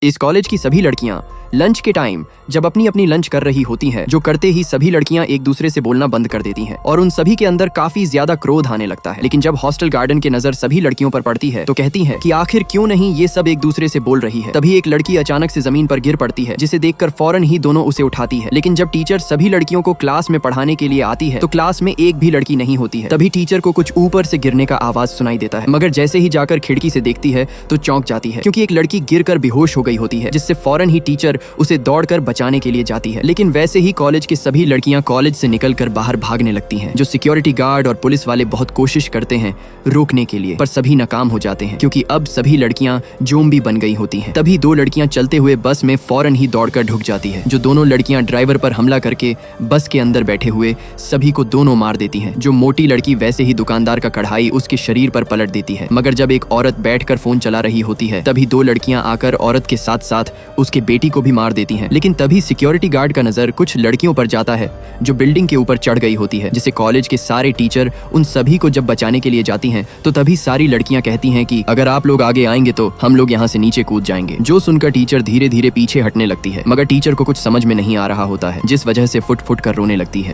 इस कॉलेज की सभी लड़कियां लंच के टाइम जब अपनी अपनी लंच कर रही होती हैं, जो करते ही सभी लड़कियां एक दूसरे से बोलना बंद कर देती हैं और उन सभी के अंदर काफी ज्यादा क्रोध आने लगता है। लेकिन जब हॉस्टल गार्डन की नजर सभी लड़कियों पर पड़ती है तो कहती है कि आखिर क्यों नहीं ये सब एक दूसरे से बोल रही है। तभी एक लड़की अचानक से जमीन पर गिर पड़ती है, जिसे देखकर फौरन ही दोनों उसे उठाती है। लेकिन जब टीचर सभी लड़कियों को क्लास में पढ़ाने के लिए आती है तो क्लास में एक भी लड़की नहीं होती है। तभी टीचर को कुछ ऊपर से गिरने का आवाज सुनाई देता है, मगर जैसे ही जाकर खिड़की से देखती है तो चौंक जाती है, क्योंकि एक लड़की गिरकर बेहोश हो गई होती है, जिससे फौरन ही टीचर उसे दौड़कर बचाने के लिए जाती है। लेकिन वैसे ही कॉलेज की सभी लड़कियां कॉलेज से निकलकर बाहर भागने लगती हैं। जो सिक्योरिटी गार्ड और पुलिस वाले बहुत कोशिश करते हैं रोकने के लिए, पर सभी नाकाम हो जाते हैं, क्योंकि अब सभी लड़कियां ज़ोंबी बन गई होती हैं। तभी दो लड़कियां चलते हुए बस में फौरन ही दौड़कर ढुक जाती है। जो दोनों लड़कियां ड्राइवर पर हमला करके बस के अंदर बैठे हुए सभी को दोनों मार देती हैं। जो मोटी लड़की वैसे ही दुकानदार का कढ़ाई उसके शरीर पर पलट देती है। मगर जब एक औरत बैठकर फोन चला रही होती है तभी दो लड़कियां आकर औरत के साथ साथ उसके बेटी को भी मार देती हैं। लेकिन तभी सिक्योरिटी गार्ड का नजर कुछ लड़कियों पर जाता है जो बिल्डिंग के ऊपर चढ़ गई होती है, जिसे कॉलेज के सारे टीचर उन सभी को जब बचाने के लिए जाती हैं तो तभी सारी लड़कियां कहती हैं कि अगर आप लोग आगे आएंगे तो हम लोग यहाँ से नीचे कूद जाएंगे। जो सुनकर टीचर धीरे धीरे पीछे हटने लगती है, मगर टीचर को कुछ समझ में नहीं आ रहा होता है, जिस वजह से फुट फुट कर रोने लगती है।